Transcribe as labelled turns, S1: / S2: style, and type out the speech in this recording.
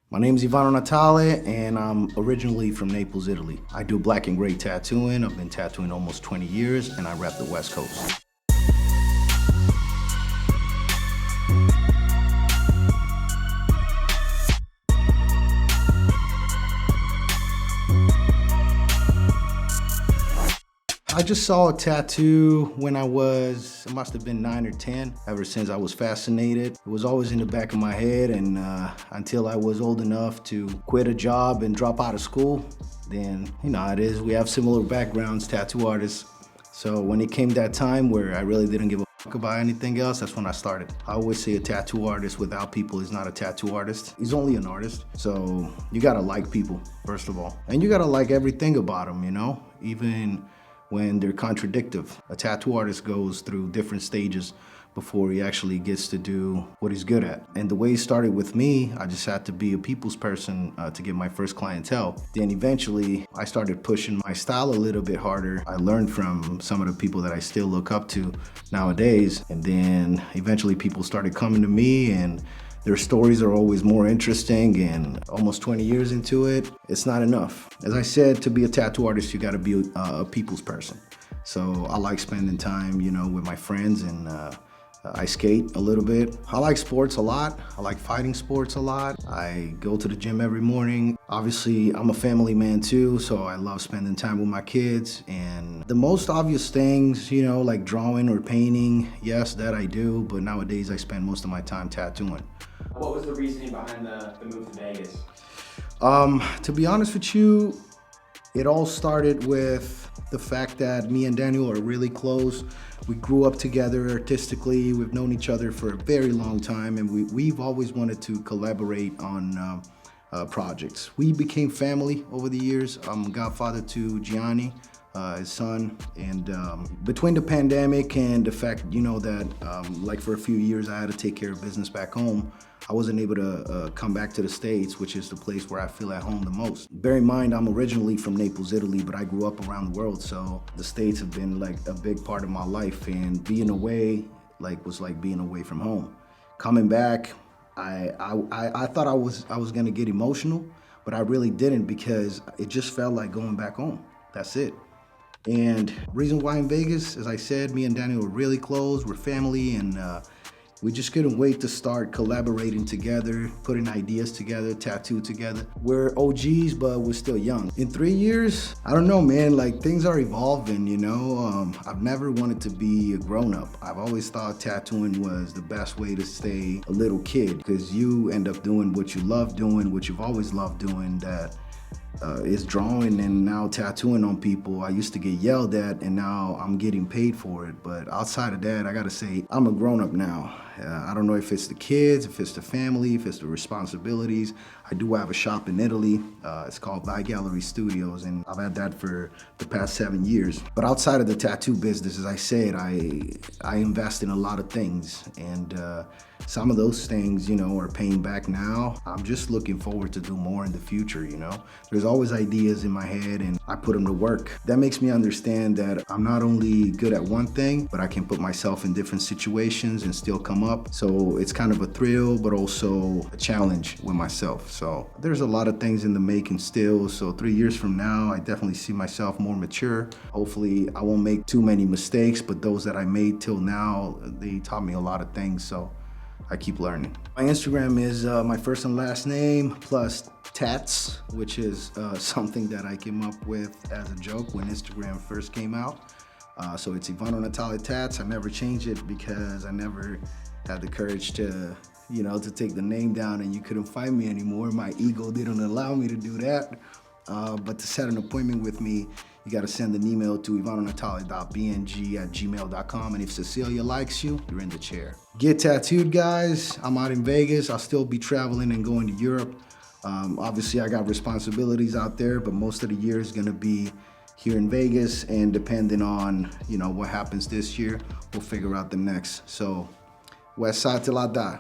S1: My name is Ivano Natale, and I'm originally from Naples, Italy. I do black and gray tattooing. I've been tattooing almost 20 years, and I rep the West Coast. I just saw a tattoo when I must have been 9 or 10. Ever since I was fascinated. It was always in the back of my head, and until I was old enough to quit a job and drop out of school, then you know how it is. We have similar backgrounds, tattoo artists. So when it came that time where I really didn't give a fuck about anything else, that's when I started. I always say a tattoo artist without people is not a tattoo artist. He's only an artist. So you gotta like people, first of all. And you gotta like everything about them, you know? Even when they're contradictive. A tattoo artist goes through different stages before he actually gets to do what he's good at. And the way it started with me, I just had to be a people's person to get my first clientele. Then eventually, I started pushing my style a little bit harder. I learned from some of the people that I still look up to nowadays. And then eventually people started coming to me, and their stories are always more interesting, and almost 20 years into it, it's not enough. As I said, to be a tattoo artist, you gotta be a people's person. So I like spending time, you know, with my friends, and I skate a little bit. I like sports a lot. I like fighting sports a lot. I go to the gym every morning. Obviously, I'm a family man too, so I love spending time with my kids. And the most obvious things, you know, like drawing or painting, yes, that I do, but nowadays I spend most of my time tattooing.
S2: What was the reasoning behind the move to Vegas?
S1: To be honest with you, it all started with the fact that me and Daniel are really close. We grew up together artistically. We've known each other for a very long time, and we've always wanted to collaborate on projects. We became family over the years. I'm godfather to Gianni, his son, and between the pandemic and the fact, you know, that like for a few years I had to take care of business back home, I wasn't able to come back to the States, which is the place where I feel at home the most. Bear in mind, I'm originally from Naples, Italy, but I grew up around the world, so the States have been like a big part of my life, and being away was like being away from home. Coming back, I thought I was gonna get emotional, but I really didn't, because it just felt like going back home. That's it. And reason why in Vegas, as I said, me and Daniel were really close, we're family, and we just couldn't wait to start collaborating together, putting ideas together, tattoo together. We're OGs, but we're still young. In 3 years, I don't know, man, like things are evolving, you know? I've never wanted to be a grown-up. I've always thought tattooing was the best way to stay a little kid, because you end up doing what you love doing, what you've always loved doing, that is drawing and now tattooing on people. I used to get yelled at, and now I'm getting paid for it. But outside of that, I gotta say, I'm a grown-up now. I don't know if it's the kids, if it's the family, if it's the responsibilities. I do have a shop in Italy. It's called By Gallery Studios, and I've had that for the past 7 years. But outside of the tattoo business, as I said, I invest in a lot of things, and some of those things, you know, are paying back now. I'm just looking forward to do more in the future, you know? There's always ideas in my head, and I put them to work. That makes me understand that I'm not only good at one thing, but I can put myself in different situations and still come up. So it's kind of a thrill, but also a challenge with myself. So there's a lot of things in the making still. So 3 years from now, I definitely see myself more mature. Hopefully I won't make too many mistakes, but those that I made till now, they taught me a lot of things. So I keep learning. My Instagram is my first and last name plus tats, which is something that I came up with as a joke when Instagram first came out. So it's Ivano Natale Tats. I never changed it because I never had the courage to, you know, to take the name down, and you couldn't find me anymore. My ego didn't allow me to do that. But to set an appointment with me, you gotta send an email to ivanonatale.bng@gmail.com, and if Cecilia likes you, you're in the chair. Get tattooed, guys. I'm out in Vegas. I'll still be traveling and going to Europe. Obviously, I got responsibilities out there, but most of the year is gonna be here in Vegas, and depending on, you know, what happens this year, we'll figure out the next. So, West Side till I die.